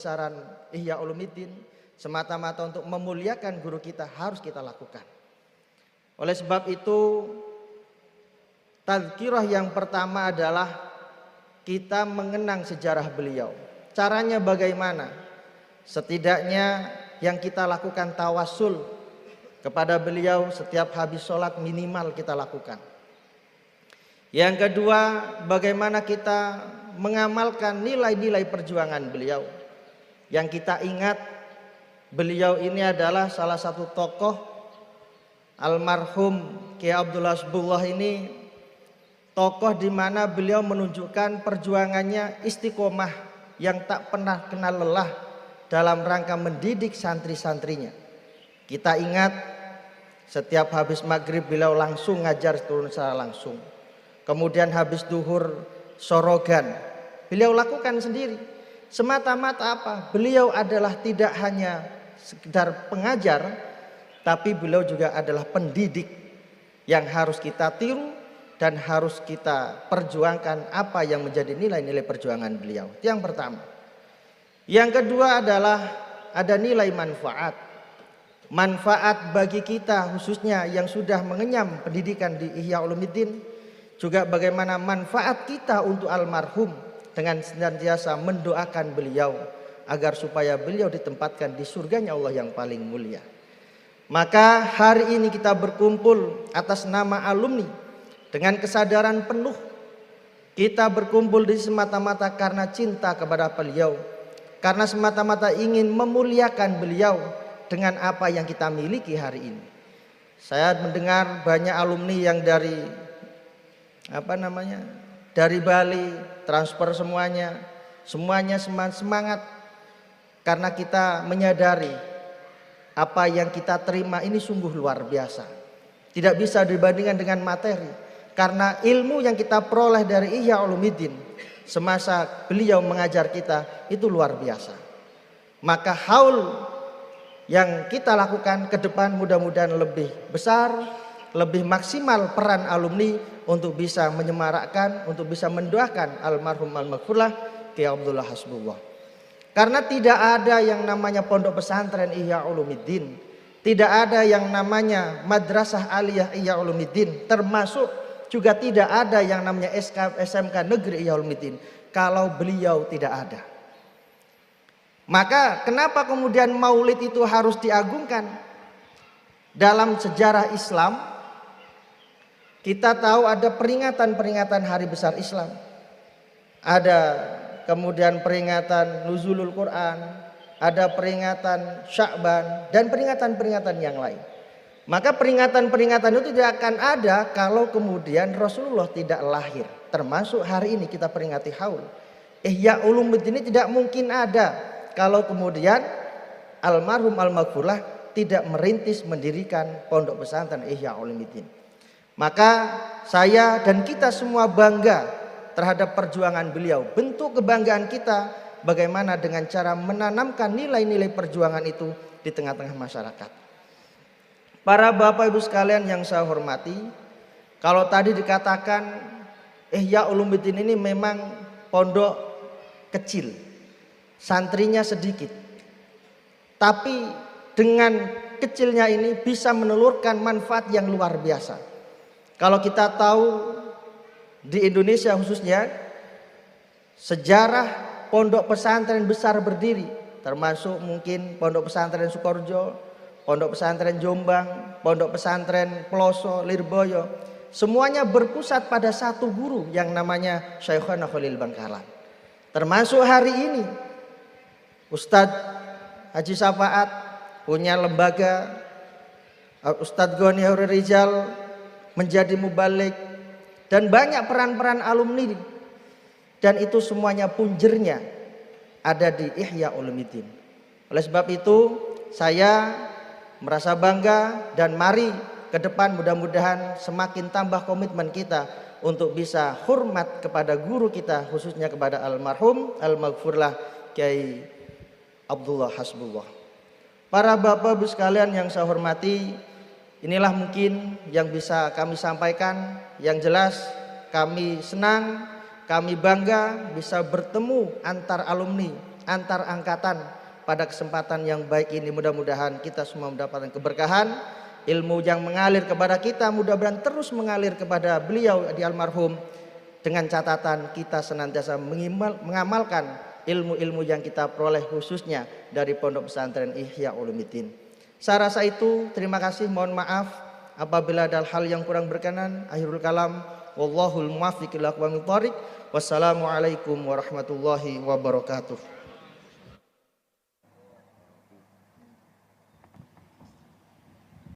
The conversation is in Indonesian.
saran Ihya Ulumuddin semata-mata untuk memuliakan guru kita harus kita lakukan. Oleh sebab itu, tazkirah yang pertama adalah kita mengenang sejarah beliau. Caranya bagaimana? Setidaknya yang kita lakukan tawassul kepada beliau setiap habis sholat minimal kita lakukan. Yang kedua, bagaimana kita mengamalkan nilai-nilai perjuangan beliau. Yang kita ingat, beliau ini adalah salah satu tokoh, almarhum Kiai Abdullah Hasbullah ini tokoh di mana beliau menunjukkan perjuangannya istiqomah yang tak pernah kenal lelah dalam rangka mendidik santri-santrinya. Kita ingat setiap habis maghrib beliau langsung ngajar turun secara langsung. Kemudian habis duhur sorogan beliau lakukan sendiri. Semata-mata apa? Beliau adalah tidak hanya sekedar pengajar, tapi beliau juga adalah pendidik yang harus kita tiru dan harus kita perjuangkan apa yang menjadi nilai-nilai perjuangan beliau. Itu yang pertama. Yang kedua adalah ada nilai manfaat. Manfaat bagi kita khususnya yang sudah mengenyam pendidikan di Ihya Ulumuddin, juga bagaimana manfaat kita untuk almarhum dengan senantiasa mendoakan beliau agar supaya beliau ditempatkan di surganya Allah yang paling mulia. Maka hari ini kita berkumpul atas nama alumni dengan kesadaran penuh. Kita berkumpul di semata-mata karena cinta kepada beliau, karena semata-mata ingin memuliakan beliau dengan apa yang kita miliki hari ini. Saya mendengar banyak alumni yang dari dari Bali transfer semuanya semangat karena kita menyadari apa yang kita terima ini sungguh luar biasa, tidak bisa dibandingkan dengan materi, karena ilmu yang kita peroleh dari Ihya Ulumuddin semasa beliau mengajar kita itu luar biasa. Maka haul yang kita lakukan ke depan mudah-mudahan lebih besar, lebih maksimal peran alumni untuk bisa menyemarakkan, untuk bisa mendoakan almarhum al-maghfurlah Kiai Abdullah Hasbullah. Karena tidak ada yang namanya pondok pesantren Ihya Ulumuddin, tidak ada yang namanya madrasah aliyah Ihya Ulumuddin, termasuk juga tidak ada yang namanya SMK negeri Ihya Ulumuddin kalau beliau tidak ada. Maka kenapa kemudian maulid itu harus diagungkan? Dalam sejarah Islam kita tahu ada peringatan-peringatan hari besar Islam. Ada kemudian peringatan Nuzulul Quran, ada peringatan Sya'ban dan peringatan-peringatan yang lain. Maka peringatan-peringatan itu tidak akan ada kalau kemudian Rasulullah tidak lahir. Termasuk hari ini kita peringati haul. Ihya Ulumuddin ini tidak mungkin ada kalau kemudian almarhum al-maghfurlah tidak merintis mendirikan pondok pesantren Ihya Ulumuddin. Maka saya dan kita semua bangga terhadap perjuangan beliau. Bentuk kebanggaan kita bagaimana dengan cara menanamkan nilai-nilai perjuangan itu di tengah-tengah masyarakat. Para bapak ibu sekalian yang saya hormati, kalau tadi dikatakan Ihya Ulumuddin ini memang pondok kecil, santrinya sedikit, tapi dengan kecilnya ini bisa menelurkan manfaat yang luar biasa. Kalau kita tahu di Indonesia khususnya sejarah pondok pesantren besar berdiri, termasuk mungkin pondok pesantren Sukoharjo, pondok pesantren Jombang, pondok pesantren Peloso, Lirboyo, semuanya berpusat pada satu guru yang namanya Syekhona Khalil Bangkalan. Termasuk hari ini Ustadz Haji Syafaat punya lembaga, Ustadz Goni Rizal menjadi mubalik, dan banyak peran-peran alumni, dan itu semuanya punjernya ada di Ihya Ulumuddin. Oleh sebab itu saya merasa bangga, dan mari ke depan mudah-mudahan semakin tambah komitmen kita untuk bisa hormat kepada guru kita, khususnya kepada almarhum al-maghfurlah Kiai Abdullah Hasbullah. Para bapak ibu sekalian yang saya hormati, inilah mungkin yang bisa kami sampaikan. Yang jelas kami senang, kami bangga bisa bertemu antar alumni antar angkatan pada kesempatan yang baik ini. Mudah-mudahan kita semua mendapatkan keberkahan, ilmu yang mengalir kepada kita mudah-mudahan terus mengalir kepada beliau di almarhum, dengan catatan kita senantiasa mengamalkan ilmu-ilmu yang kita peroleh khususnya dari Pondok Pesantren Ihya Ulumuddin. Saya rasa itu, terima kasih, mohon maaf apabila ada hal yang kurang berkenan. Akhirul kalam, wallahul muwaffiq ila aqwamit thoriq. Wassalamualaikum warahmatullahi wabarakatuh.